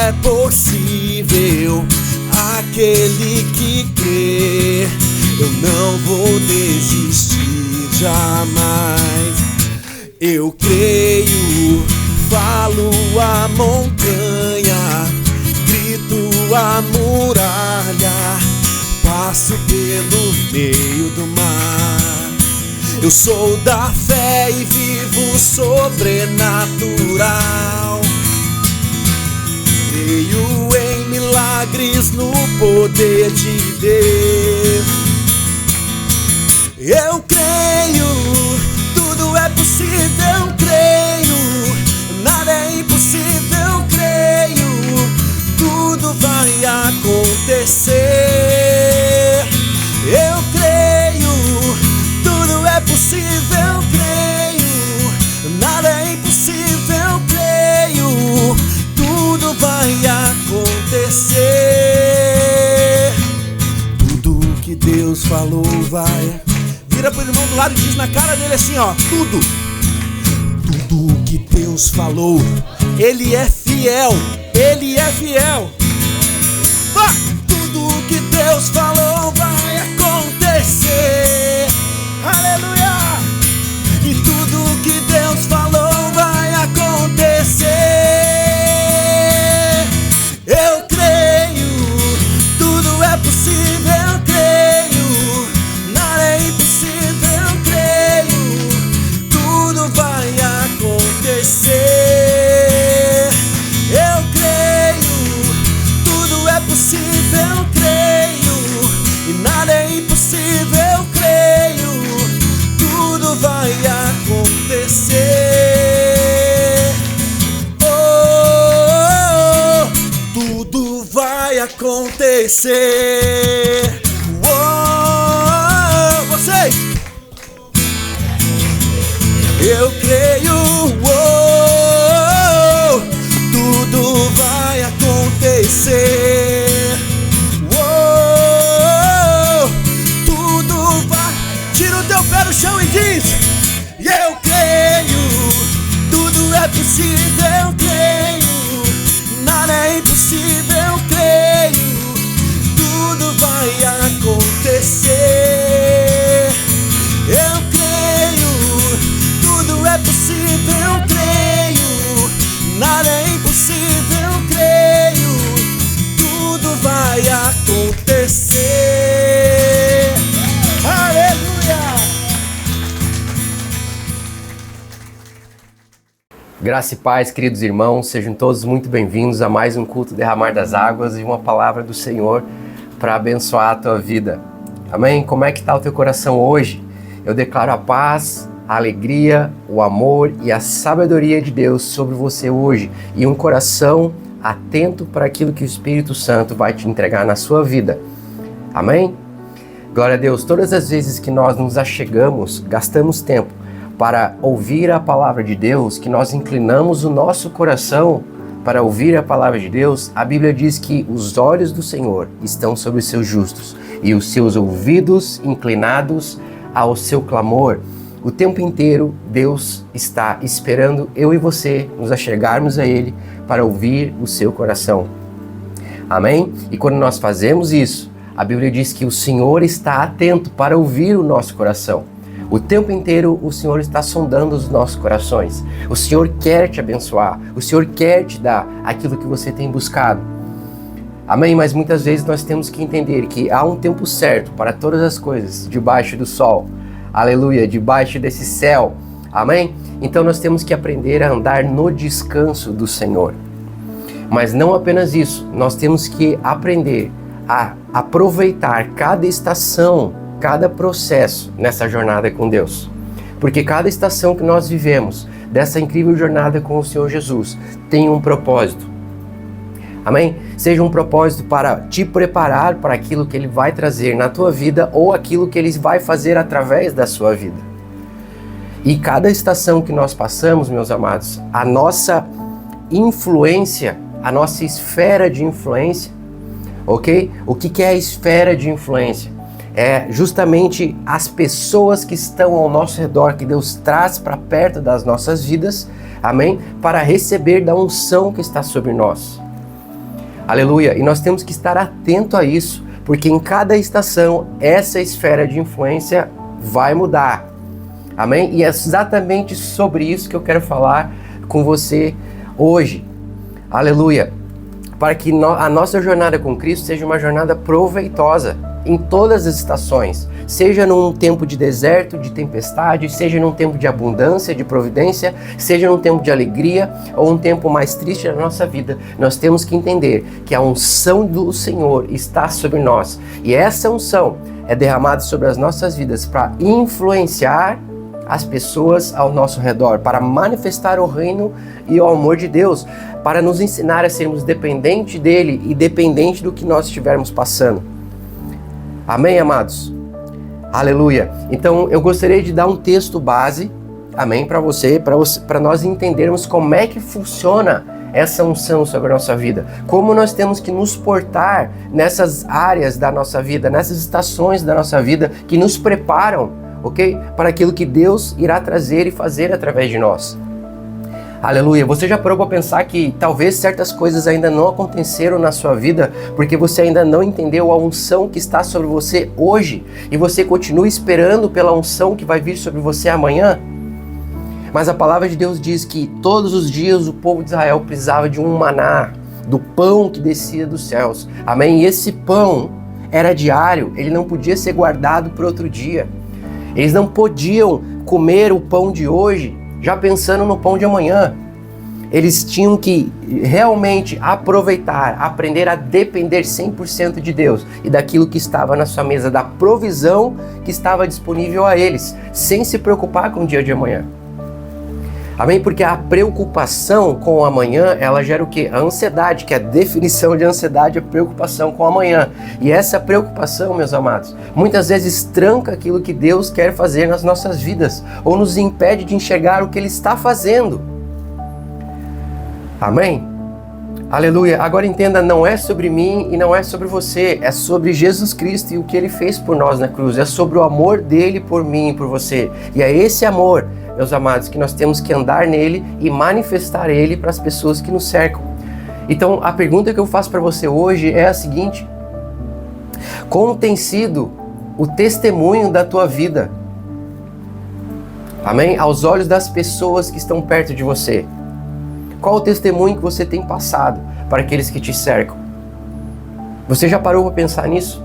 é possível aquele que crê. Eu não vou desistir jamais. Eu creio, falo a montanha, grito a muralha, passo pelo meio do mar. Eu sou da fé e vivo sobrenatural. Creio em milagres no poder de Deus. Eu creio, tudo é possível, creio, nada é impossível, creio, tudo vai acontecer. Eu creio, tudo é possível, creio, nada é impossível, creio, tudo vai acontecer. Tudo que Deus falou vai. Vira pro irmão do lado e diz na cara dele assim, ó: tudo que Deus falou, Ele é fiel, Ele é fiel. Tudo que Deus falou vai acontecer. Aleluia! E tudo que Deus falou vai acontecer. Eu creio, tudo é possível, creio, nada é impossível, creio, tudo vai acontecer. Eu creio, tudo é possível, creio, e nada é impossível, creio, tudo vai acontecer. Oh, tudo vai acontecer. Oh, vocês! Eu creio, oh, tudo vai acontecer. Oh, tudo vai. Tira o teu pé do chão e diz: eu creio, tudo é possível, creio, nada é impossível, creio, tudo vai acontecer. Eu creio, tudo é possível, creio, nada é impossível, creio, tudo vai acontecer. Aleluia! Graça e paz, queridos irmãos, sejam todos muito bem-vindos a mais um culto Derramar das Águas e uma palavra do Senhor para abençoar a tua vida. Amém? Como é que está o teu coração hoje? Eu declaro a paz, a alegria, o amor e a sabedoria de Deus sobre você hoje e um coração atento para aquilo que o Espírito Santo vai te entregar na sua vida. Amém? Glória a Deus. Todas as vezes que nós nos achegamos, gastamos tempo para ouvir a palavra de Deus, que nós inclinamos o nosso coração para ouvir a palavra de Deus, a Bíblia diz que os olhos do Senhor estão sobre os seus justos e os seus ouvidos inclinados ao seu clamor. O tempo inteiro Deus está esperando eu e você nos achegarmos a Ele para ouvir o seu coração. Amém? E quando nós fazemos isso, a Bíblia diz que o Senhor está atento para ouvir o nosso coração. O tempo inteiro o Senhor está sondando os nossos corações. O Senhor quer te abençoar. O Senhor quer te dar aquilo que você tem buscado. Amém? Mas muitas vezes nós temos que entender que há um tempo certo para todas as coisas debaixo do sol. Aleluia, debaixo desse céu. Amém? Então nós temos que aprender a andar no descanso do Senhor. Mas não apenas isso, nós temos que aprender a aproveitar cada estação, cada processo nessa jornada com Deus. Porque cada estação que nós vivemos, dessa incrível jornada com o Senhor Jesus, tem um propósito. Amém? Seja um propósito para te preparar para aquilo que Ele vai trazer na tua vida ou aquilo que Ele vai fazer através da sua vida. E cada estação que nós passamos, meus amados, a nossa influência, a nossa esfera de influência, ok? O que é a esfera de influência? É justamente as pessoas que estão ao nosso redor, que Deus traz para perto das nossas vidas, amém? Para receber da unção que está sobre nós. Aleluia. E nós temos que estar atento a isso, porque em cada estação essa esfera de influência vai mudar. Amém? E é exatamente sobre isso que eu quero falar com você hoje. Aleluia. Para que a nossa jornada com Cristo seja uma jornada proveitosa em todas as estações, seja num tempo de deserto, de tempestade, seja num tempo de abundância, de providência, seja num tempo de alegria ou um tempo mais triste da nossa vida. Nós temos que entender que a unção do Senhor está sobre nós, e essa unção é derramada sobre as nossas vidas para influenciar as pessoas ao nosso redor, para manifestar o reino e o amor de Deus, para nos ensinar a sermos dependentes dele e dependentes do que nós estivermos passando. Amém, amados? Aleluia! Então eu gostaria de dar um texto base, amém, para nós entendermos como é que funciona essa unção sobre a nossa vida, como nós temos que nos portar nessas áreas da nossa vida, nessas estações da nossa vida que nos preparam, ok? Para aquilo que Deus irá trazer e fazer através de nós. Aleluia! Você já parou para pensar que talvez certas coisas ainda não aconteceram na sua vida porque você ainda não entendeu a unção que está sobre você hoje e você continua esperando pela unção que vai vir sobre você amanhã? Mas a palavra de Deus diz que todos os dias o povo de Israel precisava de um maná, do pão que descia dos céus. Amém? E esse pão era diário, ele não podia ser guardado para outro dia. Eles não podiam comer o pão de hoje já pensando no pão de amanhã. Eles tinham que realmente aproveitar, aprender a depender 100% de Deus e daquilo que estava na sua mesa, da provisão que estava disponível a eles, sem se preocupar com o dia de amanhã. Amém? Porque a preocupação com o amanhã, ela gera o quê? A ansiedade, que é a definição de ansiedade, é a preocupação com o amanhã. E essa preocupação, meus amados, muitas vezes tranca aquilo que Deus quer fazer nas nossas vidas, ou nos impede de enxergar o que Ele está fazendo. Amém? Aleluia! Agora entenda, não é sobre mim e não é sobre você, é sobre Jesus Cristo e o que Ele fez por nós na cruz, é sobre o amor dEle por mim e por você. E é esse amor, meus amados, que nós temos que andar nele e manifestar ele para as pessoas que nos cercam. Então, a pergunta que eu faço para você hoje é a seguinte: como tem sido o testemunho da tua vida? Amém? Aos olhos das pessoas que estão perto de você. Qual o testemunho que você tem passado para aqueles que te cercam? Você já parou para pensar nisso?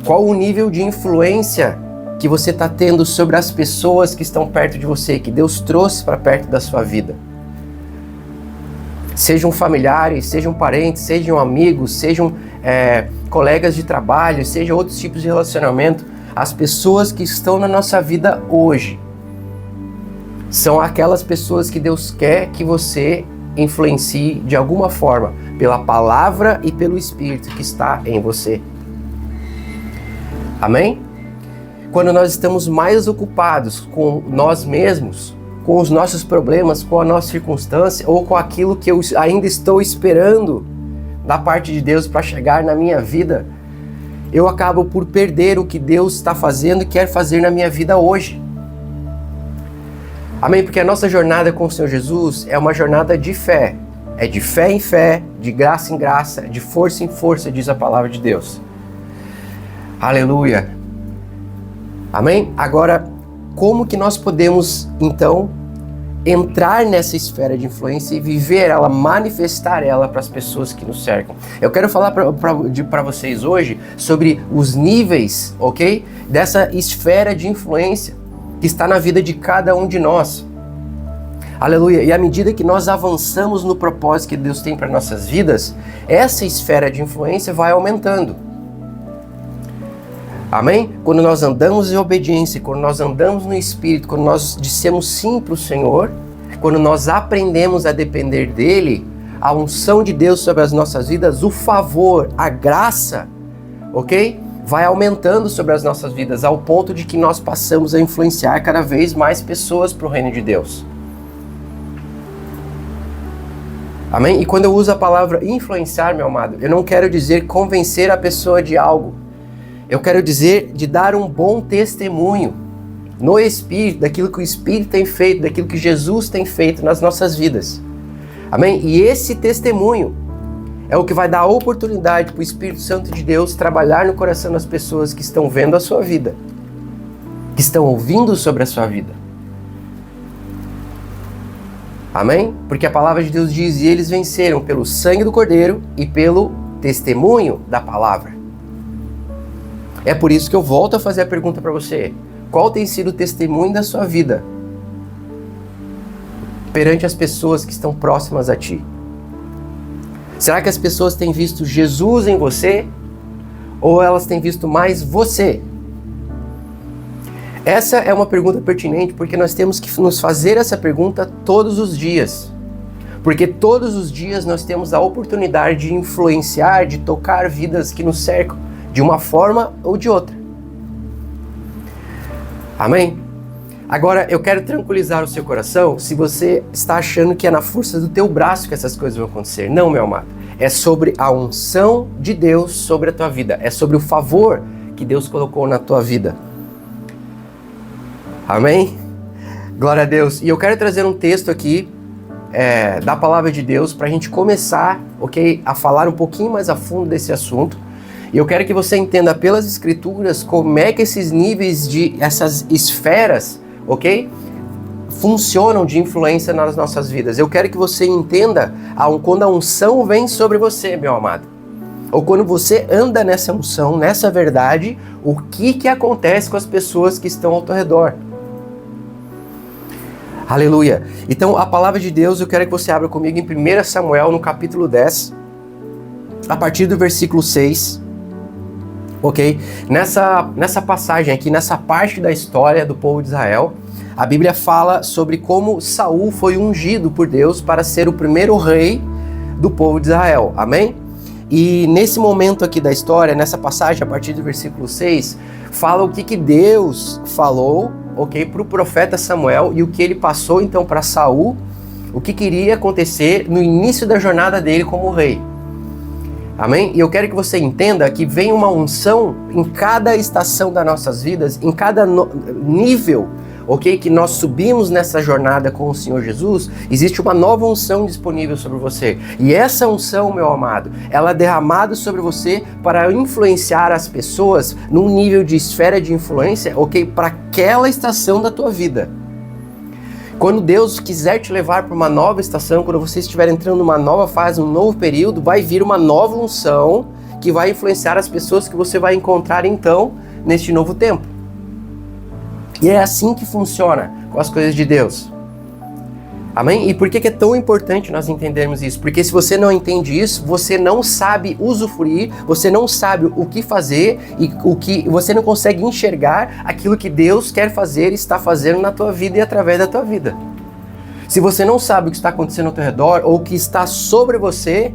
Qual o nível de influência que você está tendo sobre as pessoas que estão perto de você, que Deus trouxe para perto da sua vida? Sejam familiares, sejam parentes, sejam amigos, sejam colegas de trabalho, sejam outros tipos de relacionamento. As pessoas que estão na nossa vida hoje são aquelas pessoas que Deus quer que você influencie de alguma forma, pela palavra e pelo Espírito que está em você. Amém? Quando nós estamos mais ocupados com nós mesmos, com os nossos problemas, com a nossa circunstância ou com aquilo que eu ainda estou esperando da parte de Deus para chegar na minha vida, eu acabo por perder o que Deus está fazendo e quer fazer na minha vida hoje. Amém? Porque a nossa jornada com o Senhor Jesus é uma jornada de fé. É de fé em fé, de graça em graça, de força em força, diz a palavra de Deus. Aleluia! Amém? Agora, como que nós podemos, então, entrar nessa esfera de influência e viver ela, manifestar ela para as pessoas que nos cercam? Eu quero falar para vocês hoje sobre os níveis, ok? Dessa esfera de influência que está na vida de cada um de nós. Aleluia! E à medida que nós avançamos no propósito que Deus tem para nossas vidas, essa esfera de influência vai aumentando. Amém? Quando nós andamos em obediência, quando nós andamos no Espírito, quando nós dissemos sim para o Senhor, quando nós aprendemos a depender dEle, a unção de Deus sobre as nossas vidas, o favor, a graça, ok? Vai aumentando sobre as nossas vidas, ao ponto de que nós passamos a influenciar cada vez mais pessoas para o reino de Deus. Amém? E quando eu uso a palavra influenciar, meu amado, eu não quero dizer convencer a pessoa de algo. Eu quero dizer de dar um bom testemunho no Espírito, daquilo que o Espírito tem feito, daquilo que Jesus tem feito nas nossas vidas. Amém? E esse testemunho é o que vai dar a oportunidade para o Espírito Santo de Deus trabalhar no coração das pessoas que estão vendo a sua vida, que estão ouvindo sobre a sua vida. Amém? Porque a palavra de Deus diz, e eles venceram pelo sangue do Cordeiro e pelo testemunho da palavra. É por isso que eu volto a fazer a pergunta para você. Qual tem sido o testemunho da sua vida perante as pessoas que estão próximas a ti? Será que as pessoas têm visto Jesus em você? Ou elas têm visto mais você? Essa é uma pergunta pertinente porque nós temos que nos fazer essa pergunta todos os dias. Porque todos os dias nós temos a oportunidade de influenciar, de tocar vidas que nos cercam, de uma forma ou de outra. Amém? Agora, eu quero tranquilizar o seu coração se você está achando que é na força do teu braço que essas coisas vão acontecer. Não, meu amado. É sobre a unção de Deus sobre a tua vida. É sobre o favor que Deus colocou na tua vida. Amém? Glória a Deus. E eu quero trazer um texto aqui da palavra de Deus para a gente começar, ok, a falar um pouquinho mais a fundo desse assunto. E eu quero que você entenda pelas escrituras como é que esses níveis essas esferas, ok, funcionam de influência nas nossas vidas. Eu quero que você entenda quando a unção vem sobre você, meu amado. Ou quando você anda nessa unção, nessa verdade, o que acontece com as pessoas que estão ao teu redor. Aleluia. Então, a palavra de Deus, eu quero que você abra comigo em 1 Samuel, no capítulo 10, a partir do versículo 6. Ok? Nessa passagem aqui, nessa parte da história do povo de Israel, a Bíblia fala sobre como Saul foi ungido por Deus para ser o primeiro rei do povo de Israel. Amém? E nesse momento aqui da história, nessa passagem, a partir do versículo 6, fala o que Deus falou, ok, para o profeta Samuel e o que ele passou então para Saul, o que iria acontecer no início da jornada dele como rei. Amém? E eu quero que você entenda que vem uma unção em cada estação das nossas vidas, em cada nível, ok? Que nós subimos nessa jornada com o Senhor Jesus, existe uma nova unção disponível sobre você. E essa unção, meu amado, ela é derramada sobre você para influenciar as pessoas num nível de esfera de influência, ok? Para aquela estação da tua vida. Quando Deus quiser te levar para uma nova estação, quando você estiver entrando numa nova fase, um novo período, vai vir uma nova unção que vai influenciar as pessoas que você vai encontrar então neste novo tempo. E é assim que funciona com as coisas de Deus. Amém? E por que é tão importante nós entendermos isso? Porque se você não entende isso, você não sabe usufruir, você não sabe o que fazer e você não consegue enxergar aquilo que Deus quer fazer e está fazendo na tua vida e através da tua vida. Se você não sabe o que está acontecendo ao teu redor ou o que está sobre você,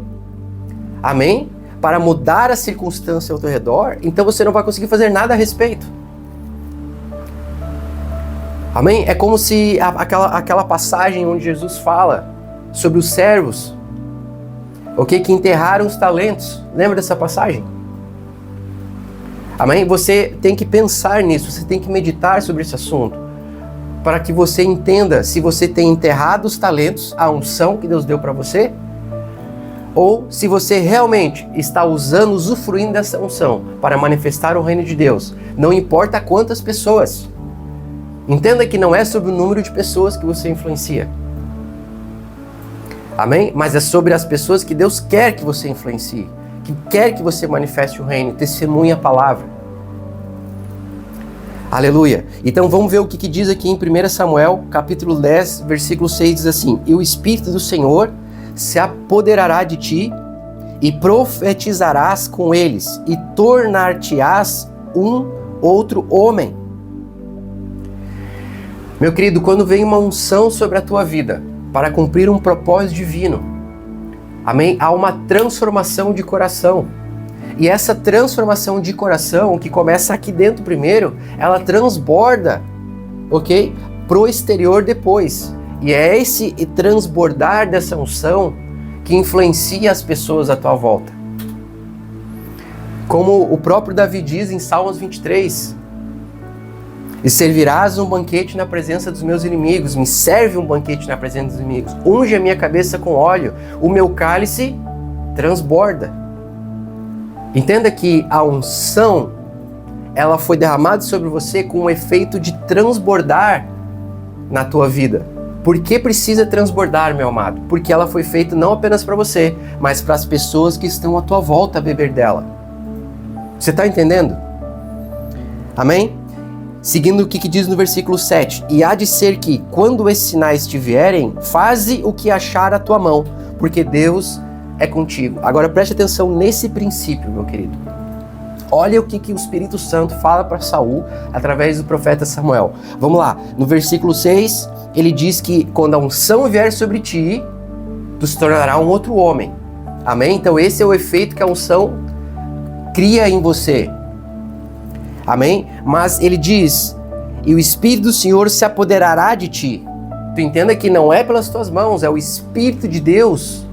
amém? Para mudar a circunstância ao teu redor, então você não vai conseguir fazer nada a respeito. Amém? É como se aquela passagem onde Jesus fala sobre os servos, ok? Que enterraram os talentos. Lembra dessa passagem? Amém? Você tem que pensar nisso, você tem que meditar sobre esse assunto, para que você entenda se você tem enterrado os talentos, a unção que Deus deu para você, ou se você realmente está usufruindo dessa unção para manifestar o reino de Deus. Não importa quantas pessoas. Entenda que não é sobre o número de pessoas que você influencia. Amém? Mas é sobre as pessoas que Deus quer que você influencie, que quer que você manifeste o reino, testemunhe a palavra. Aleluia! Então vamos ver o que diz aqui em 1 Samuel, capítulo 10, versículo 6, diz assim: E o Espírito do Senhor se apoderará de ti, e profetizarás com eles, e tornar-te-ás um outro homem. Meu querido, quando vem uma unção sobre a tua vida para cumprir um propósito divino, amém? Há uma transformação de coração. E essa transformação de coração, que começa aqui dentro primeiro, ela transborda, ok? Pro exterior depois. E é esse transbordar dessa unção que influencia as pessoas à tua volta. Como o próprio Davi diz em Salmos 23, e servirás um banquete na presença dos meus inimigos, me serve um banquete na presença dos inimigos, unge a minha cabeça com óleo, o meu cálice transborda. Entenda que a unção, ela foi derramada sobre você com o efeito de transbordar na tua vida. Por que precisa transbordar, meu amado? Porque ela foi feita não apenas para você, mas para as pessoas que estão à tua volta a beber dela. Você está entendendo? Amém? Seguindo o que diz no versículo 7. E há de ser que, quando esses sinais te vierem, faze o que achar a tua mão, porque Deus é contigo. Agora preste atenção nesse princípio, meu querido. Olha o que o Espírito Santo fala para Saul através do profeta Samuel. Vamos lá, no versículo 6, ele diz que quando a unção vier sobre ti, tu se tornará um outro homem. Amém? Então esse é o efeito que a unção cria em você. Amém? Mas ele diz, e o Espírito do Senhor se apoderará de ti. Tu entenda que não é pelas tuas mãos, é o Espírito de Deus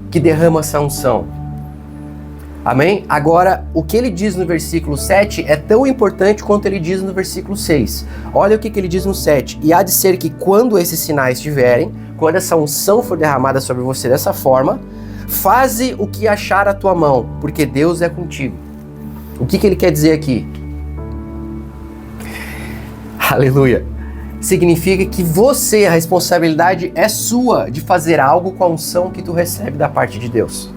que derrama essa unção. Amém? Agora, o que ele diz no versículo 7 é tão importante quanto ele diz no versículo 6. Olha o que ele diz no 7. E há de ser que quando esses sinais estiverem, quando essa unção for derramada sobre você dessa forma, faze o que achar a tua mão, porque Deus é contigo. O que ele quer dizer aqui? Aleluia! Significa que você, a responsabilidade é sua de fazer algo com a unção que tu recebe da parte de Deus.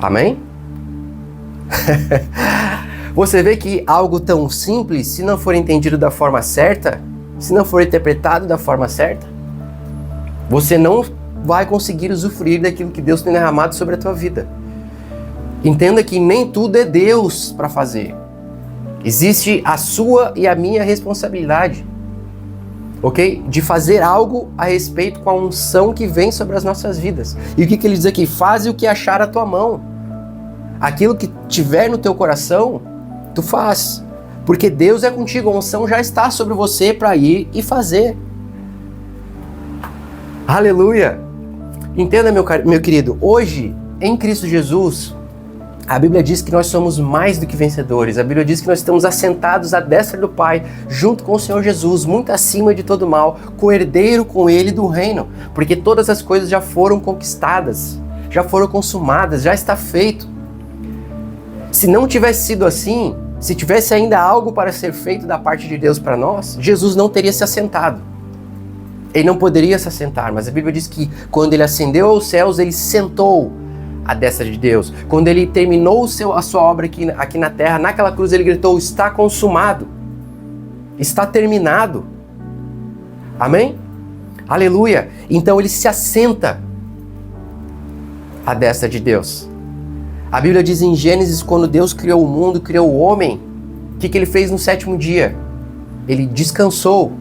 Amém? Você vê que algo tão simples, se não for entendido da forma certa, se não for interpretado da forma certa, você não vai conseguir usufruir daquilo que Deus tem derramado sobre a tua vida. Entenda que nem tudo é Deus para fazer. Existe a sua e a minha responsabilidade, ok? De fazer algo a respeito com a unção que vem sobre as nossas vidas. E o que ele diz aqui? Faze o que achar a tua mão. Aquilo que tiver no teu coração, tu faz. Porque Deus é contigo, a unção já está sobre você para ir e fazer. Aleluia! Entenda, meu querido, hoje, em Cristo Jesus, a Bíblia diz que nós somos mais do que vencedores. A Bíblia diz que nós estamos assentados à destra do Pai, junto com o Senhor Jesus, muito acima de todo mal, co-herdeiro com Ele do reino, porque todas as coisas já foram conquistadas, já foram consumadas, já está feito. Se não tivesse sido assim, se tivesse ainda algo para ser feito da parte de Deus para nós, Jesus não teria se assentado. Ele não poderia se assentar, mas a Bíblia diz que quando Ele ascendeu aos céus, Ele sentou à destra de Deus. Quando Ele terminou a sua obra aqui na terra, naquela cruz Ele gritou, está consumado, está terminado. Amém? Aleluia! Então Ele se assenta à destra de Deus. A Bíblia diz em Gênesis, quando Deus criou o mundo, criou o homem, o que Ele fez no sétimo dia? Ele descansou.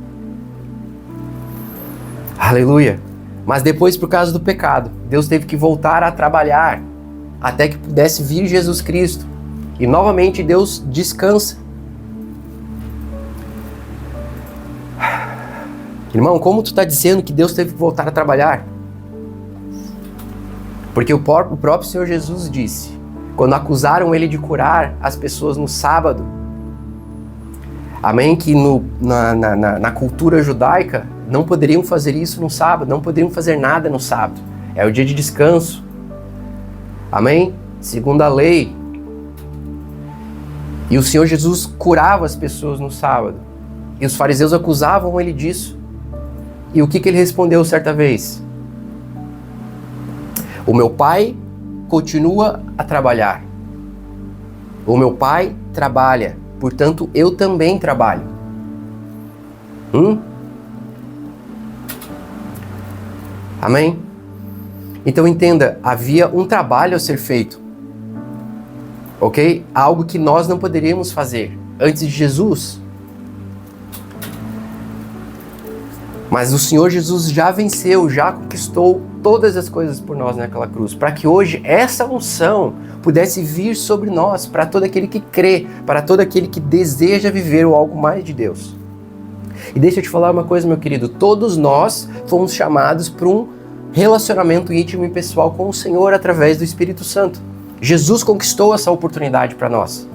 Aleluia! Mas depois, por causa do pecado, Deus teve que voltar a trabalhar até que pudesse vir Jesus Cristo. E novamente Deus descansa. Irmão, como tu está dizendo que Deus teve que voltar a trabalhar? Porque o próprio Senhor Jesus disse, quando acusaram Ele de curar as pessoas no sábado, amém? Que na cultura judaica não poderiam fazer isso no sábado, não poderiam fazer nada no sábado. É o dia de descanso. Amém? Segundo a lei. E o Senhor Jesus curava as pessoas no sábado. E os fariseus acusavam Ele disso. E o que Ele respondeu certa vez? O meu Pai continua a trabalhar. O meu Pai trabalha, portanto eu também trabalho. Amém? Então entenda, havia um trabalho a ser feito. Ok? Algo que nós não poderíamos fazer antes de Jesus. Mas o Senhor Jesus já venceu, já conquistou todas as coisas por nós naquela cruz, para que hoje essa unção pudesse vir sobre nós, para todo aquele que crê, para todo aquele que deseja viver o algo mais de Deus. E deixa eu te falar uma coisa, meu querido, todos nós fomos chamados para um relacionamento íntimo e pessoal com o Senhor através do Espírito Santo. Jesus conquistou essa oportunidade para nós,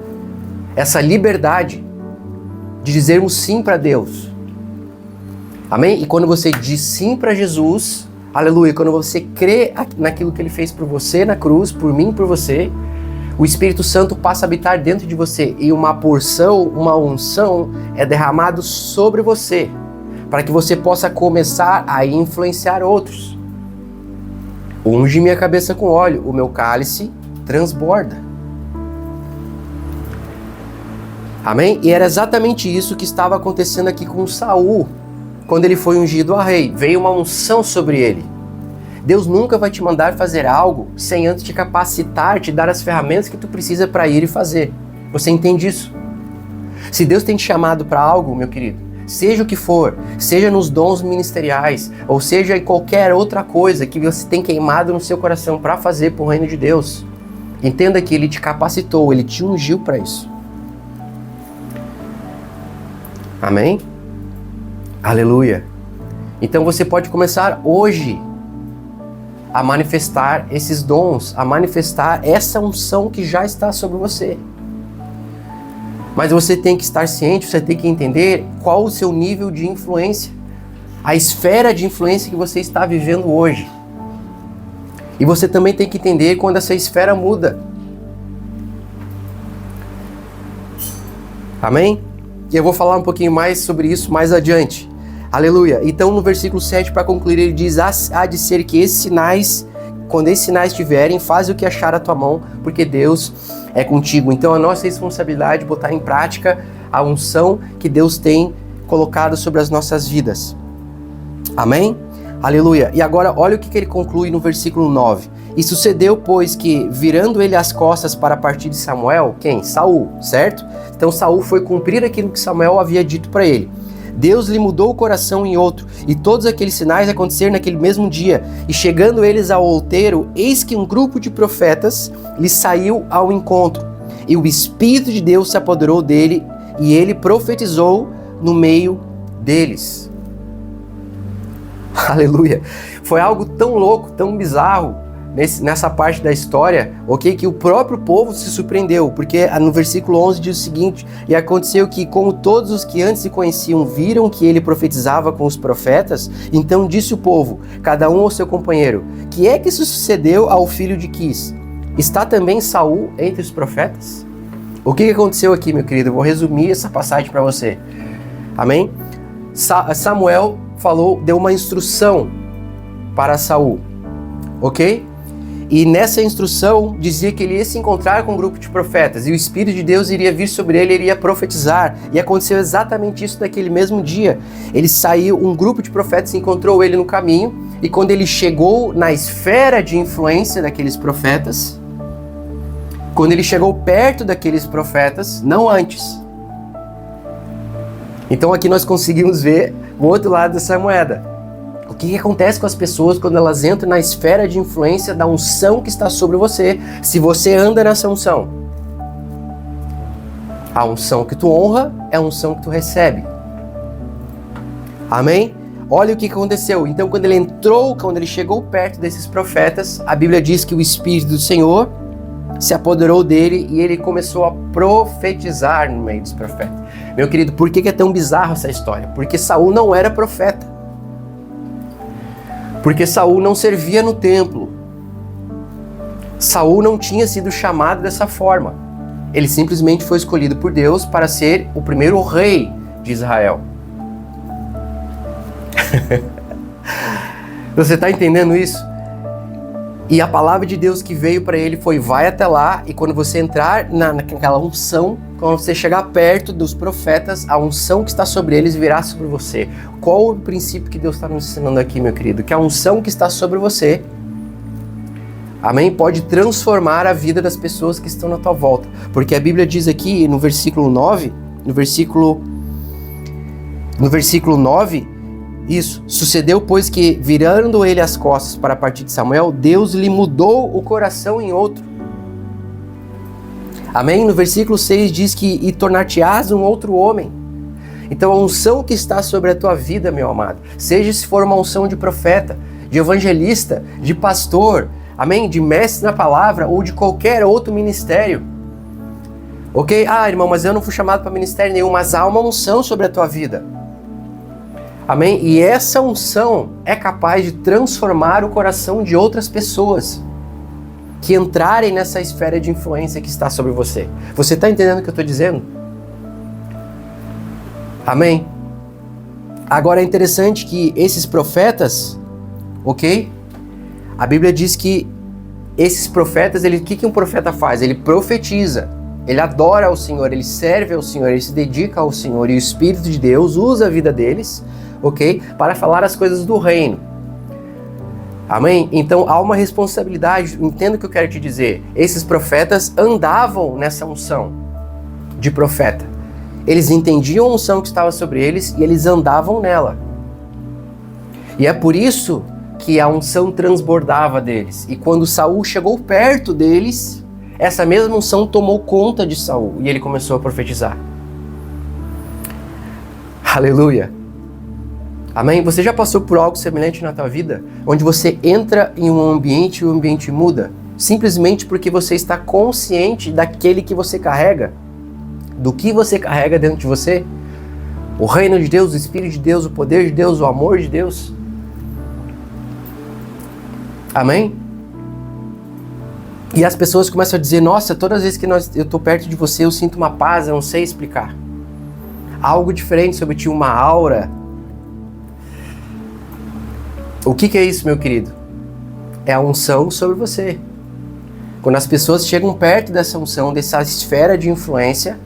essa liberdade de dizermos sim para Deus. Amém? E quando você diz sim para Jesus, Aleluia. Quando você crê naquilo que ele fez por você na cruz, por mim, por você, o Espírito Santo passa a habitar dentro de você e uma porção, uma unção é derramado sobre você, para que você possa começar a influenciar outros. Unge minha cabeça com óleo, o meu cálice transborda. Amém? E era exatamente isso que estava acontecendo aqui com Saul, quando ele foi ungido a rei. Veio uma unção sobre ele. Deus nunca vai te mandar fazer algo sem antes te capacitar, te dar as ferramentas que tu precisa para ir e fazer. Você entende isso? Se Deus tem te chamado para algo, meu querido, seja o que for, seja nos dons ministeriais, ou seja em qualquer outra coisa que você tem queimado no seu coração para fazer para o reino de Deus, entenda que Ele te capacitou, Ele te ungiu para isso. Amém? Aleluia. Então você pode começar hoje a manifestar esses dons, a manifestar essa unção que já está sobre você. Mas você tem que estar ciente, você tem que entender qual o seu nível de influência, a esfera de influência que você está vivendo hoje. E você também tem que entender quando essa esfera muda. Amém? E eu vou falar um pouquinho mais sobre isso mais adiante. Aleluia. Então no versículo 7, para concluir, ele diz: há de ser que esses sinais, quando esses sinais tiverem, faz o que achar a tua mão, porque Deus é contigo. Então a nossa responsabilidade é botar em prática a unção que Deus tem colocado sobre as nossas vidas. Amém? Aleluia. E agora olha o que ele conclui no versículo 9. E sucedeu, pois, que virando ele as costas para partir de Samuel, quem? Saul, certo? Então Saul foi cumprir aquilo que Samuel havia dito para ele. Deus lhe mudou o coração em outro, e todos aqueles sinais aconteceram naquele mesmo dia. E chegando eles ao outeiro, eis que um grupo de profetas lhe saiu ao encontro. E o Espírito de Deus se apoderou dele, e ele profetizou no meio deles. Aleluia! Foi algo tão louco, tão bizarro, nessa parte da história, ok? Que o próprio povo se surpreendeu, porque no versículo 11 diz o seguinte: e aconteceu que, como todos os que antes se conheciam viram que ele profetizava com os profetas, então disse o povo, cada um ao seu companheiro: que é que isso sucedeu ao filho de Quis? Está também Saul entre os profetas? O que aconteceu aqui, meu querido? Eu vou resumir essa passagem para você. Amém? Samuel deu uma instrução para Saul, ok? E nessa instrução dizia que ele ia se encontrar com um grupo de profetas e o Espírito de Deus iria vir sobre ele, ele iria profetizar. E aconteceu exatamente isso naquele mesmo dia. Ele saiu, um grupo de profetas encontrou ele no caminho, e quando ele chegou na esfera de influência daqueles profetas, quando ele chegou perto daqueles profetas, não antes. Então aqui nós conseguimos ver o outro lado dessa moeda. O que acontece com as pessoas quando elas entram na esfera de influência da unção que está sobre você, se você anda nessa unção? A unção que tu honra é a unção que tu recebe. Amém? Olha o que aconteceu. Então quando ele chegou perto desses profetas, a Bíblia diz que o Espírito do Senhor se apoderou dele e ele começou a profetizar no meio dos profetas. Meu querido, por que é tão bizarro essa história? Porque Saul não era profeta. Porque Saul não servia no templo. Saul não tinha sido chamado dessa forma. Ele simplesmente foi escolhido por Deus para ser o primeiro rei de Israel. Você está entendendo isso? E a palavra de Deus que veio para ele foi: vai até lá, e quando você entrar naquela unção, quando você chegar perto dos profetas, a unção que está sobre eles virá sobre você. Qual o princípio que Deus está nos ensinando aqui, meu querido? Que a unção que está sobre você, amém, pode transformar a vida das pessoas que estão na tua volta. Porque a Bíblia diz aqui no versículo 9, no versículo 9, isso, sucedeu, pois, que virando ele as costas para partir de Samuel, Deus lhe mudou o coração em outro. Amém? No versículo 6 diz que e tornar-te-ás um outro homem. Então a unção que está sobre a tua vida, meu amado, seja se for uma unção de profeta, de evangelista, de pastor, amém? De mestre na palavra ou de qualquer outro ministério. Ok? Ah, irmão, mas eu não fui chamado para ministério nenhum, mas há uma unção sobre a tua vida. Amém? E essa unção é capaz de transformar o coração de outras pessoas que entrarem nessa esfera de influência que está sobre você. Você está entendendo o que eu estou dizendo? Amém? Agora é interessante que esses profetas, ok? A Bíblia diz que esses profetas, o que um profeta faz? Ele profetiza, ele adora ao Senhor, ele serve ao Senhor, ele se dedica ao Senhor, e o Espírito de Deus usa a vida deles, ok? Para falar as coisas do reino. Amém? Então há uma responsabilidade, entenda o que eu quero te dizer. Esses profetas andavam nessa unção de profeta. Eles entendiam a unção que estava sobre eles e eles andavam nela. E é por isso que a unção transbordava deles. E quando Saul chegou perto deles, essa mesma unção tomou conta de Saul e ele começou a profetizar. Aleluia! Amém? Você já passou por algo semelhante na tua vida? Onde você entra em um ambiente e o ambiente muda? Simplesmente porque você está consciente daquele que você carrega? Do que você carrega dentro de você? O reino de Deus, o Espírito de Deus, o poder de Deus, o amor de Deus? Amém? E as pessoas começam a dizer, nossa, todas as vezes que eu estou perto de você, eu sinto uma paz, eu não sei explicar. Algo diferente sobre ti, uma aura. O que é isso, meu querido? É a unção sobre você. Quando as pessoas chegam perto dessa unção, dessa esfera de influência,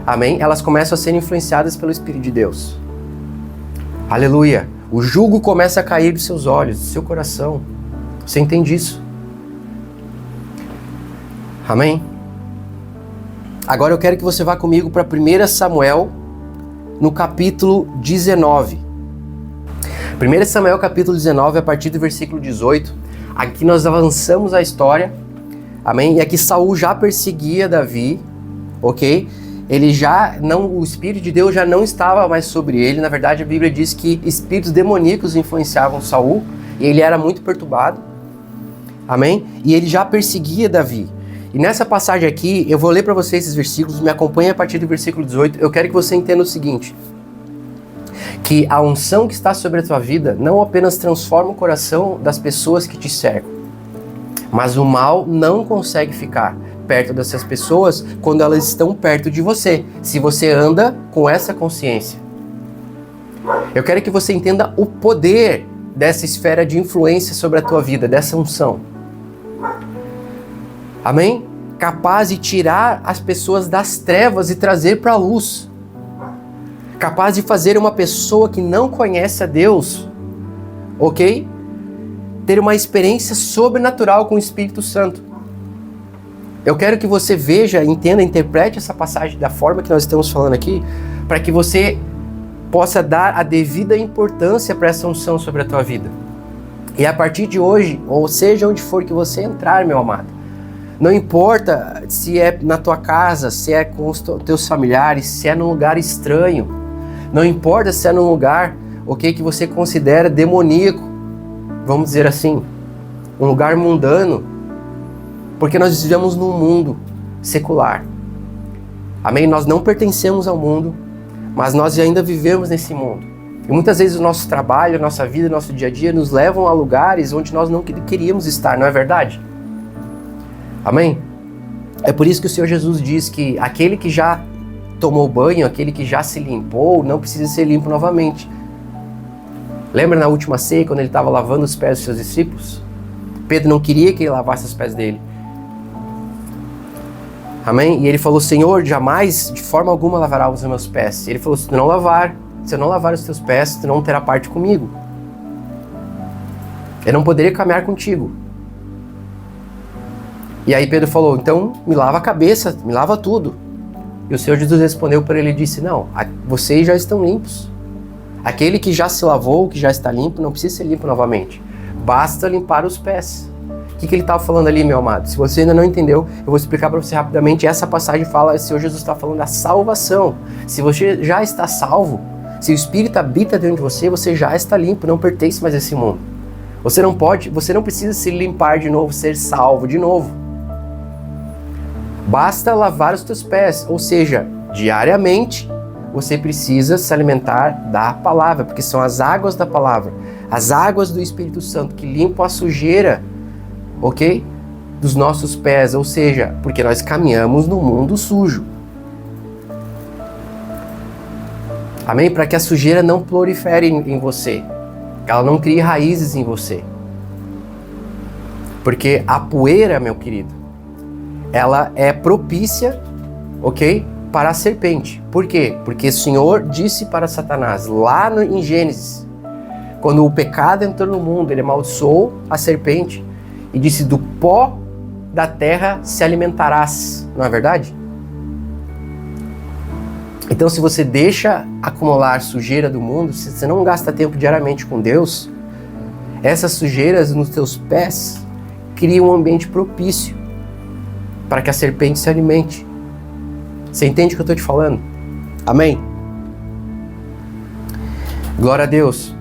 amém? Elas começam a ser influenciadas pelo Espírito de Deus. Aleluia! O jugo começa a cair dos seus olhos, do seu coração. Você entende isso? Amém? Agora eu quero que você vá comigo para 1 Samuel, no capítulo 19. 1 Samuel capítulo 19, a partir do versículo 18. Aqui nós avançamos a história. Amém? E aqui Saul já perseguia Davi, ok? O Espírito de Deus já não estava mais sobre ele. Na verdade, a Bíblia diz que espíritos demoníacos influenciavam Saul e ele era muito perturbado. Amém? E ele já perseguia Davi. E nessa passagem aqui, eu vou ler para você esses versículos, me acompanhe a partir do versículo 18. Eu quero que você entenda o seguinte: que a unção que está sobre a tua vida não apenas transforma o coração das pessoas que te cercam, mas o mal não consegue ficar perto dessas pessoas quando elas estão perto de você, se você anda com essa consciência. Eu quero que você entenda o poder dessa esfera de influência sobre a tua vida, dessa unção. Amém? Capaz de tirar as pessoas das trevas e trazer para a luz. Capaz de fazer uma pessoa que não conhece a Deus, ok? Ter uma experiência sobrenatural com o Espírito Santo. Eu quero que você veja, entenda, interprete essa passagem da forma que nós estamos falando aqui, para que você possa dar a devida importância para essa unção sobre a tua vida. E a partir de hoje, ou seja onde for que você entrar, meu amado, não importa se é na tua casa, se é com os teus familiares, se é num lugar estranho, não importa se é num lugar, ok, que você considera demoníaco, vamos dizer assim, um lugar mundano, porque nós vivemos num mundo secular. Amém? Nós não pertencemos ao mundo, mas nós ainda vivemos nesse mundo. E muitas vezes o nosso trabalho, a nossa vida, o nosso dia a dia nos levam a lugares onde nós não queríamos estar, não é verdade? Amém? É por isso que o Senhor Jesus diz que aquele que já tomou banho, aquele que já se limpou, não precisa ser limpo novamente. Lembra na última ceia, quando ele estava lavando os pés dos seus discípulos? Pedro não queria que ele lavasse os pés dele. Amém? E ele falou, Senhor, jamais, de forma alguma, lavará os meus pés. E ele falou, se eu não lavar os teus pés, tu não terá parte comigo. Eu não poderia caminhar contigo. E aí Pedro falou, então me lava a cabeça, me lava tudo. E o Senhor Jesus respondeu para ele e disse, não, vocês já estão limpos. Aquele que já se lavou, que já está limpo, não precisa ser limpo novamente. Basta limpar os pés. O que ele estava falando ali, meu amado? Se você ainda não entendeu, eu vou explicar para você rapidamente. Essa passagem fala, o Senhor Jesus está falando da salvação. Se você já está salvo, se o Espírito habita dentro de você, você já está limpo, não pertence mais a esse mundo. Você não precisa se limpar de novo, ser salvo de novo. Basta lavar os teus pés, ou seja, diariamente, você precisa se alimentar da palavra, porque são as águas da palavra, as águas do Espírito Santo que limpam a sujeira, ok? Dos nossos pés, ou seja, porque nós caminhamos no mundo sujo. Amém? Para que a sujeira não prolifere em você, ela não crie raízes em você. Porque a poeira, meu querido, ela é propícia, ok? Para a serpente. Por quê? Porque o Senhor disse para Satanás, lá em Gênesis, quando o pecado entrou no mundo, ele amaldiçoou a serpente e disse, do pó da terra se alimentarás. Não é verdade? Então, se você deixa acumular sujeira do mundo, se você não gasta tempo diariamente com Deus, essas sujeiras nos teus pés criam um ambiente propício para que a serpente se alimente. Você entende o que eu estou te falando? Amém? Glória a Deus.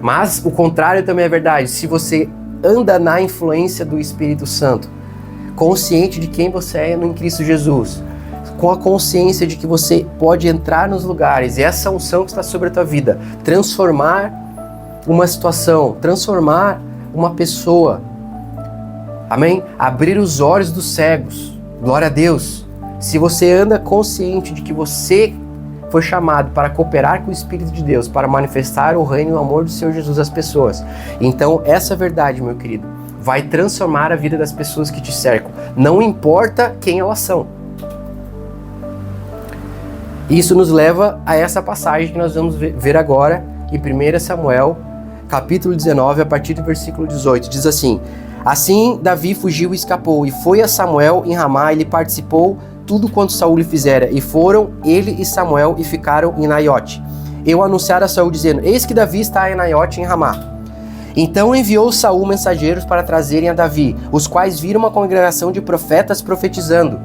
Mas o contrário também é verdade. Se você anda na influência do Espírito Santo, consciente de quem você é em Cristo Jesus, com a consciência de que você pode entrar nos lugares, e essa unção que está sobre a tua vida, transformar uma situação, transformar uma pessoa, amém? Abrir os olhos dos cegos, glória a Deus. Se você anda consciente de que você foi chamado para cooperar com o Espírito de Deus, para manifestar o reino e o amor do Senhor Jesus às pessoas, então essa verdade, meu querido, vai transformar a vida das pessoas que te cercam, não importa quem elas são. Isso nos leva a essa passagem que nós vamos ver agora em 1 Samuel, capítulo 19, a partir do versículo 18. Diz assim: Assim Davi fugiu e escapou, e foi a Samuel em Ramá, e lhe participou tudo quanto Saul lhe fizera. E foram ele e Samuel e ficaram em Naiote. Eu anunciara a Saul dizendo: Eis que Davi está em Naiote em Ramá. Então enviou Saul mensageiros para trazerem a Davi, os quais viram uma congregação de profetas profetizando,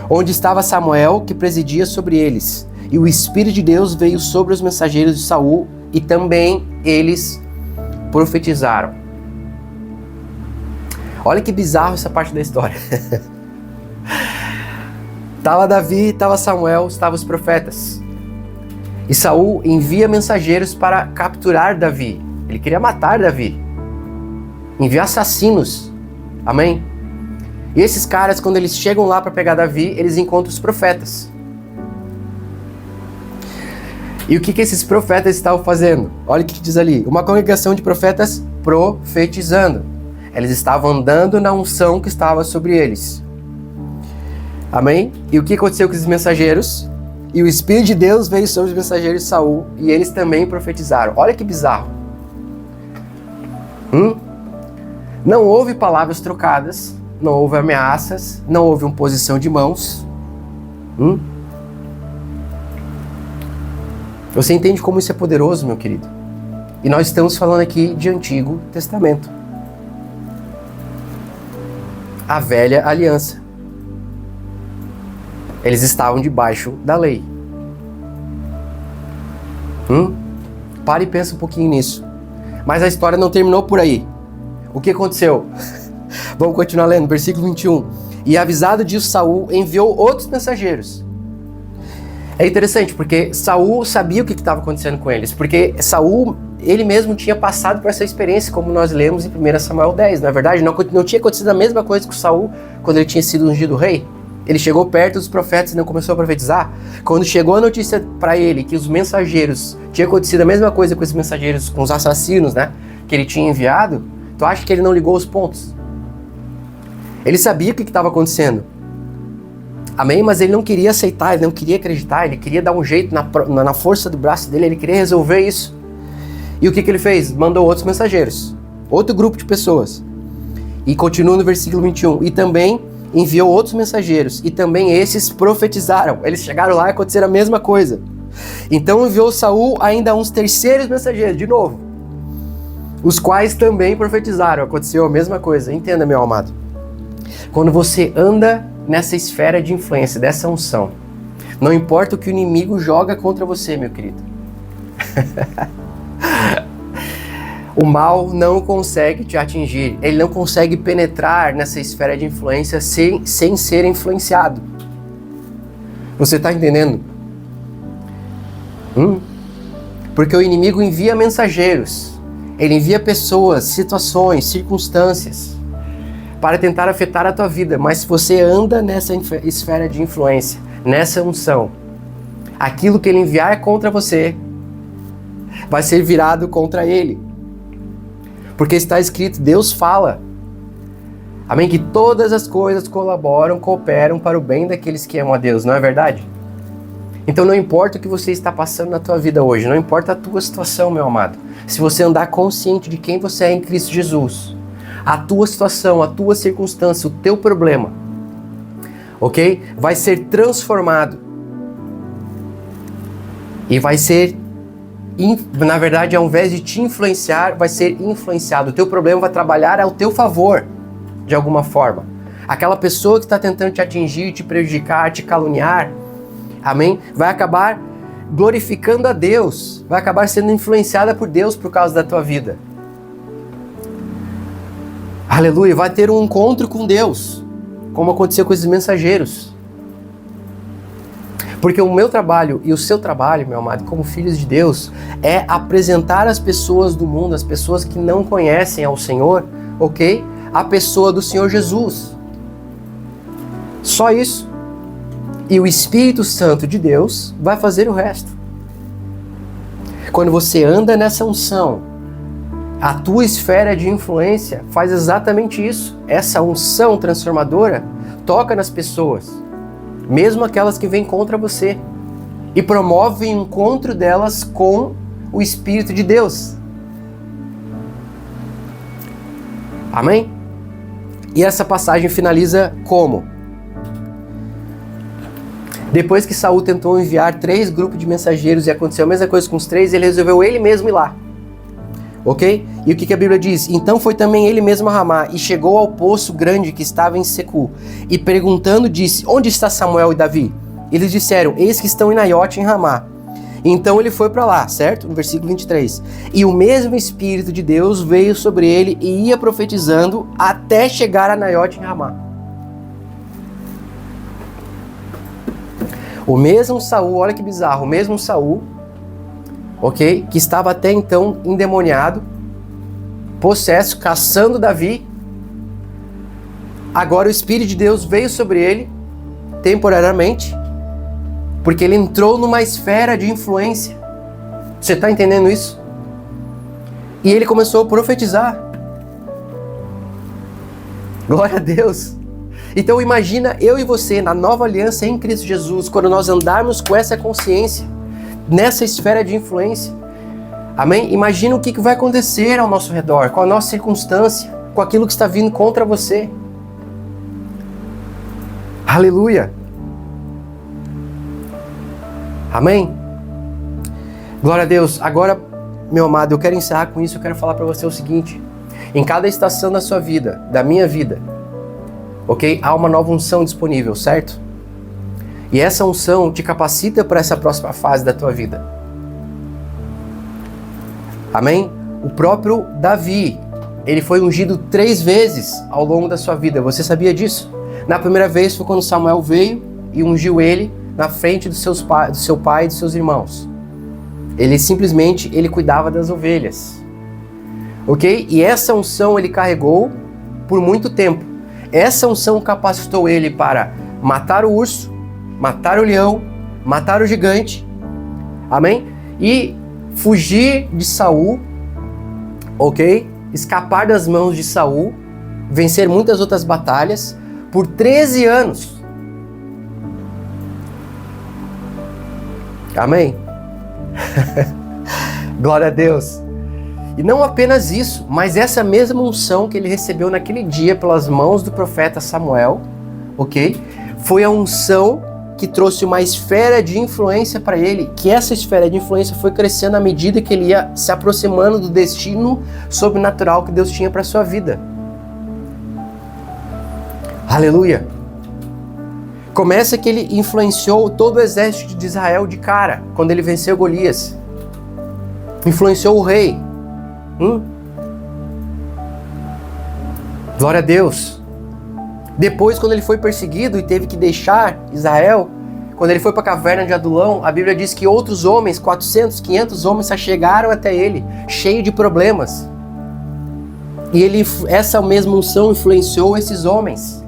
onde estava Samuel, que presidia sobre eles. E o Espírito de Deus veio sobre os mensageiros de Saul, e também eles profetizaram. Olha que bizarro essa parte da história. Estava Davi, estava Samuel, estavam os profetas. E Saul envia mensageiros para capturar Davi. Ele queria matar Davi. Envia assassinos. Amém? E esses caras, quando eles chegam lá para pegar Davi, eles encontram os profetas. E o que esses profetas estavam fazendo? Olha o que diz ali. Uma congregação de profetas profetizando. Eles estavam andando na unção que estava sobre eles. Amém? E o que aconteceu com esses mensageiros? E o Espírito de Deus veio sobre os mensageiros de Saul, e eles também profetizaram. Olha que bizarro. Não houve palavras trocadas, não houve ameaças, não houve imposição de mãos. Você entende como isso é poderoso, meu querido? E nós estamos falando aqui de Antigo Testamento. A velha aliança. Eles estavam debaixo da lei. Pare e pensa um pouquinho nisso. Mas a história não terminou por aí. O que aconteceu? Vamos continuar lendo, versículo 21. E avisado disso, Saul enviou outros mensageiros. É interessante, porque Saul sabia o que estava acontecendo com eles. Porque Saul, ele mesmo tinha passado por essa experiência, como nós lemos em 1 Samuel 10. Na verdade, não tinha acontecido a mesma coisa com Saul quando ele tinha sido ungido rei. Ele chegou perto dos profetas e não começou a profetizar. Quando chegou a notícia para ele que os mensageiros, tinha acontecido a mesma coisa com esses mensageiros, com os assassinos, né, que ele tinha enviado, tu acha que ele não ligou os pontos? Ele sabia o que estava acontecendo. Amém? Mas ele não queria aceitar, ele não queria acreditar, ele queria dar um jeito na força do braço dele, ele queria resolver isso. E o que ele fez? Mandou outros mensageiros, outro grupo de pessoas. E continua no versículo 21. E também enviou outros mensageiros, e também esses profetizaram. Eles chegaram lá e aconteceu a mesma coisa. Então enviou Saul ainda uns terceiros mensageiros, de novo, os quais também profetizaram. Aconteceu a mesma coisa. Entenda, meu amado. Quando você anda nessa esfera de influência, dessa unção, não importa o que o inimigo joga contra você, meu querido. O mal não consegue te atingir, ele não consegue penetrar nessa esfera de influência sem ser influenciado. Você está entendendo? Porque o inimigo envia mensageiros, ele envia pessoas, situações, circunstâncias para tentar afetar a tua vida. Mas se você anda nessa esfera de influência, nessa unção, aquilo que ele enviar contra você vai ser virado contra ele. Porque está escrito, Deus fala, amém, que todas as coisas cooperam para o bem daqueles que amam a Deus, não é verdade? Então não importa o que você está passando na tua vida hoje, não importa a tua situação, meu amado, se você andar consciente de quem você é em Cristo Jesus, a tua situação, a tua circunstância, o teu problema, ok? Vai ser transformado. E vai ser, na verdade, ao invés de te influenciar, vai ser influenciado. O teu problema vai trabalhar ao teu favor, de alguma forma. Aquela pessoa que está tentando te atingir, te prejudicar, te caluniar, amém? Vai acabar glorificando a Deus, vai acabar sendo influenciada por Deus por causa da tua vida. Aleluia, vai ter um encontro com Deus, como aconteceu com esses mensageiros. Porque o meu trabalho e o seu trabalho, meu amado, como filhos de Deus, é apresentar as pessoas do mundo, as pessoas que não conhecem ao Senhor, ok? A pessoa do Senhor Jesus. Só isso. E o Espírito Santo de Deus vai fazer o resto. Quando você anda nessa unção, a tua esfera de influência faz exatamente isso. Essa unção transformadora toca nas pessoas, mesmo aquelas que vêm contra você, e promove o encontro delas com o Espírito de Deus. Amém? E essa passagem finaliza como? Depois que Saul tentou enviar 3 grupos de mensageiros e aconteceu a mesma coisa com os 3, ele resolveu ele mesmo ir lá. Ok? E o que a Bíblia diz? Então foi também ele mesmo a Ramá e chegou ao poço grande que estava em Secu. E perguntando disse, onde está Samuel e Davi? Eles disseram, eis que estão em Naiote em Ramá. Então ele foi para lá, certo? No versículo 23. E o mesmo Espírito de Deus veio sobre ele e ia profetizando até chegar a Naiote em Ramá. O mesmo Saul, olha que bizarro, o mesmo Saul, ok? Que estava até então endemoniado, possesso, caçando Davi. Agora o Espírito de Deus veio sobre ele, temporariamente, porque ele entrou numa esfera de influência. Você está entendendo isso? E ele começou a profetizar. Glória a Deus! Então imagina eu e você na nova aliança em Cristo Jesus, quando nós andarmos com essa consciência, nessa esfera de influência. Amém? Imagina o que vai acontecer ao nosso redor, com a nossa circunstância, com aquilo que está vindo contra você. Aleluia! Amém? Glória a Deus. Agora, meu amado, eu quero encerrar com isso, eu quero falar para você o seguinte. Em cada estação da sua vida, da minha vida, ok? Há uma nova unção disponível, certo? E essa unção te capacita para essa próxima fase da tua vida. Amém? O próprio Davi, ele foi ungido 3 vezes ao longo da sua vida. Você sabia disso? Na primeira vez foi quando Samuel veio e ungiu ele na frente do seu pai e dos seus irmãos. Ele simplesmente cuidava das ovelhas. Ok? E essa unção ele carregou por muito tempo. Essa unção capacitou ele para matar o urso, matar o leão, matar o gigante, amém? E fugir de Saul, ok? Escapar das mãos de Saul, vencer muitas outras batalhas por 13 anos. Amém? Glória a Deus. E não apenas isso, mas essa mesma unção que ele recebeu naquele dia pelas mãos do profeta Samuel, ok? Foi a unção que trouxe uma esfera de influência para ele, que essa esfera de influência foi crescendo à medida que ele ia se aproximando do destino sobrenatural que Deus tinha para a sua vida. Aleluia! Começa que ele influenciou todo o exército de Israel de cara, quando ele venceu Golias. Influenciou o rei. Glória a Deus. Depois, quando ele foi perseguido e teve que deixar Israel, quando ele foi para a caverna de Adulão, a Bíblia diz que outros homens, 400, 500 homens, se achegaram até ele, cheio de problemas. E essa mesma unção influenciou esses homens,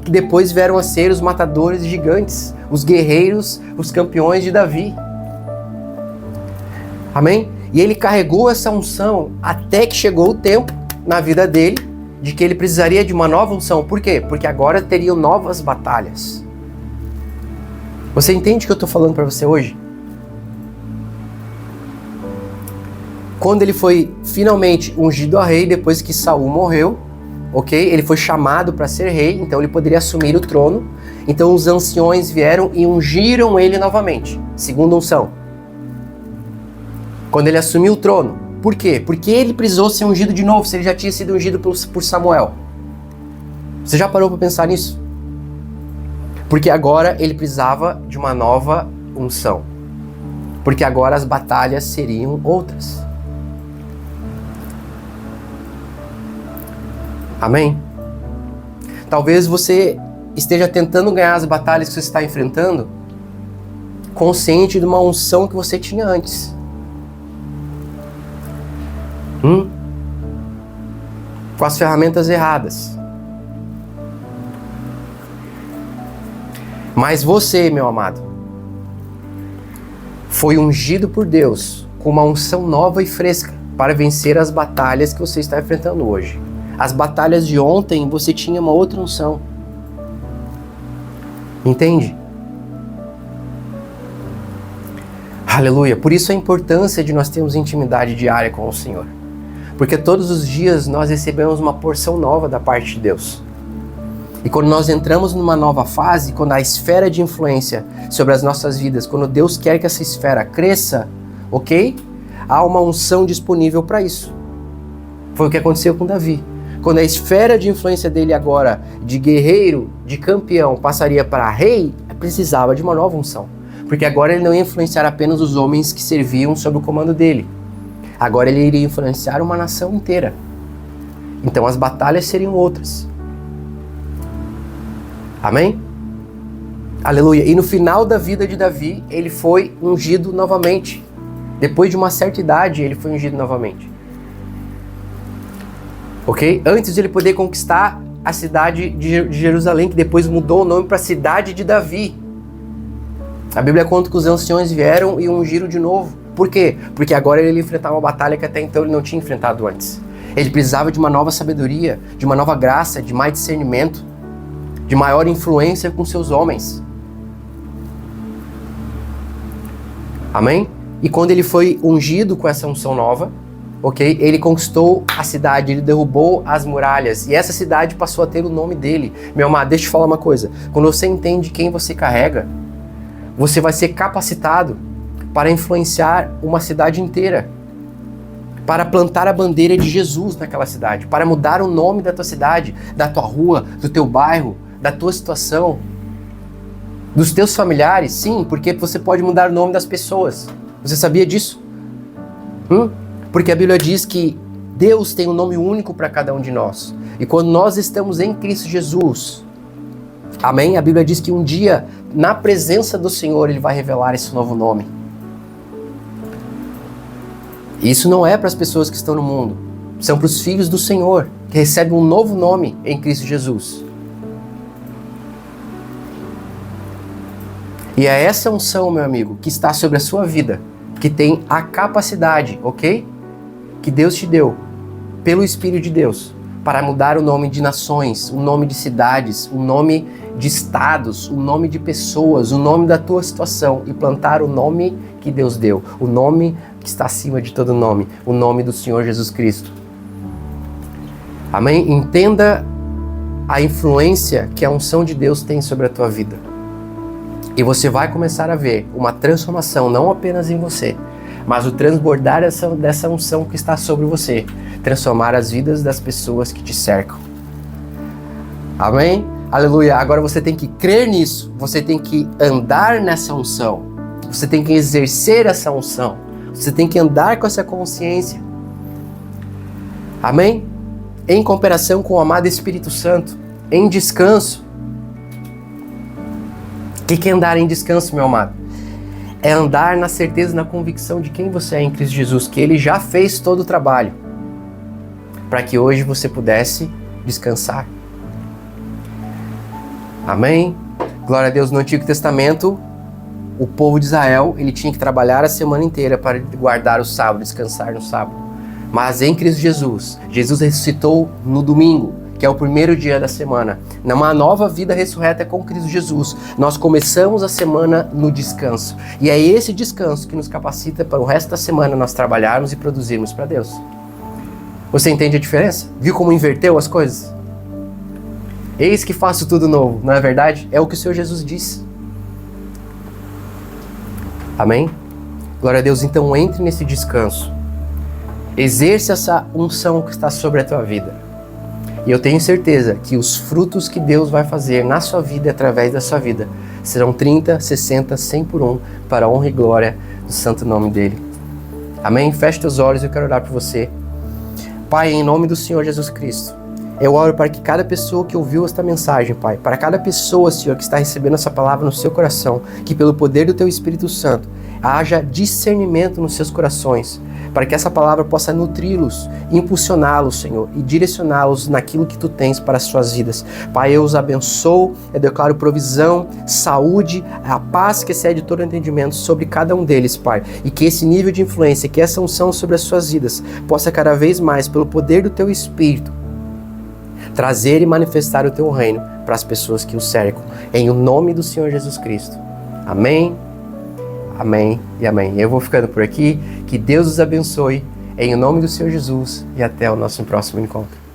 que depois vieram a ser os matadores gigantes, os guerreiros, os campeões de Davi. Amém? E ele carregou essa unção até que chegou o tempo na vida dele de que ele precisaria de uma nova unção. Por quê? Porque agora teriam novas batalhas. Você entende o que eu estou falando para você hoje? Quando ele foi finalmente ungido a rei, depois que Saul morreu, ok? Ele foi chamado para ser rei, então ele poderia assumir o trono. Então os anciões vieram e ungiram ele novamente, segunda unção. Quando ele assumiu o trono. Por quê? Porque ele precisou ser ungido de novo, se ele já tinha sido ungido por Samuel. Você já parou para pensar nisso? Porque agora ele precisava de uma nova unção. Porque agora as batalhas seriam outras. Amém? Talvez você esteja tentando ganhar as batalhas que você está enfrentando consciente de uma unção que você tinha antes. Com as ferramentas erradas. Mas você, meu amado, foi ungido por Deus com uma unção nova e fresca para vencer as batalhas que você está enfrentando hoje. As batalhas de ontem você tinha uma outra unção. Entende? Aleluia. Por isso a importância de nós termos intimidade diária com o Senhor. Porque todos os dias nós recebemos uma porção nova da parte de Deus. E quando nós entramos numa nova fase, quando a esfera de influência sobre as nossas vidas, quando Deus quer que essa esfera cresça, ok? Há uma unção disponível para isso. Foi o que aconteceu com Davi. Quando a esfera de influência dele agora, de guerreiro, de campeão, passaria para rei, precisava de uma nova unção. Porque agora ele não ia influenciar apenas os homens que serviam sob o comando dele. Agora ele iria influenciar uma nação inteira. Então as batalhas seriam outras. Amém? Aleluia. E no final da vida de Davi, ele foi ungido novamente. Depois de uma certa idade, ele foi ungido novamente. Ok? Antes de ele poder conquistar a cidade de Jerusalém, que depois mudou o nome para a cidade de Davi. A Bíblia conta que os anciões vieram e ungiram de novo. Por quê? Porque agora ele enfrentava uma batalha que até então ele não tinha enfrentado antes. Ele precisava de uma nova sabedoria, de uma nova graça, de mais discernimento, de maior influência com seus homens. Amém? E quando ele foi ungido com essa unção nova, ok? Ele conquistou a cidade, ele derrubou as muralhas e essa cidade passou a ter o nome dele. Meu amado, deixa eu te falar uma coisa. Quando você entende quem você carrega, você vai ser capacitado para influenciar uma cidade inteira, para plantar a bandeira de Jesus naquela cidade, para mudar o nome da tua cidade, da tua rua, do teu bairro, da tua situação, dos teus familiares. Sim, porque você pode mudar o nome das pessoas. Você sabia disso? Porque a Bíblia diz que Deus tem um nome único para cada um de nós. E quando nós estamos em Cristo Jesus, amém? A Bíblia diz que um dia, na presença do Senhor, Ele vai revelar esse novo nome. Isso não é para as pessoas que estão no mundo. São para os filhos do Senhor, que recebem um novo nome em Cristo Jesus. E é essa unção, meu amigo, que está sobre a sua vida, que tem a capacidade, ok? Que Deus te deu, pelo Espírito de Deus, para mudar o nome de nações, o nome de cidades, o nome de estados, o nome de pessoas, o nome da tua situação e plantar o nome que Deus deu, o nome que está acima de todo nome, o nome do Senhor Jesus Cristo. Amém? Entenda a influência que a unção de Deus tem sobre a tua vida. E você vai começar a ver uma transformação, não apenas em você, mas o transbordar dessa unção que está sobre você, transformar as vidas das pessoas que te cercam. Amém? Aleluia. Agora você tem que crer nisso, você tem que andar nessa unção, você tem que exercer essa unção, você tem que andar com essa consciência. Amém? Em comparação com o amado Espírito Santo, em descanso. O que é andar em descanso, meu amado? É andar na certeza, na convicção de quem você é em Cristo Jesus, que Ele já fez todo o trabalho para que hoje você pudesse descansar. Amém? Glória a Deus. No Antigo Testamento, o povo de Israel, ele tinha que trabalhar a semana inteira para guardar o sábado, descansar no sábado. Mas em Cristo Jesus, Jesus ressuscitou no domingo, que é o primeiro dia da semana. Numa nova vida ressurreta com Cristo Jesus, nós começamos a semana no descanso. E é esse descanso que nos capacita para o resto da semana nós trabalharmos e produzirmos para Deus. Você entende a diferença? Viu como inverteu as coisas? Eis que faço tudo novo, não é verdade? É o que o Senhor Jesus disse. Amém? Glória a Deus. Então entre nesse descanso. Exerça essa unção que está sobre a tua vida. E eu tenho certeza que os frutos que Deus vai fazer na sua vida, através da sua vida, serão 30, 60, 100 por 1, para a honra e glória do santo nome dEle. Amém? Feche teus olhos, eu quero orar por você. Pai, em nome do Senhor Jesus Cristo, eu oro para que cada pessoa que ouviu esta mensagem, Pai, para cada pessoa, Senhor, que está recebendo essa palavra no seu coração, que pelo poder do Teu Espírito Santo, haja discernimento nos seus corações, para que essa palavra possa nutri-los, impulsioná-los, Senhor, e direcioná-los naquilo que Tu tens para as suas vidas. Pai, eu os abençoo, eu declaro provisão, saúde, a paz que excede todo entendimento sobre cada um deles, Pai, e que esse nível de influência, que essa unção sobre as suas vidas, possa cada vez mais, pelo poder do Teu Espírito, trazer e manifestar o Teu reino para as pessoas que o cercam, em o nome do Senhor Jesus Cristo. Amém. Amém e amém. Eu vou ficando por aqui. Que Deus os abençoe. Em nome do Senhor Jesus. E até o nosso próximo encontro.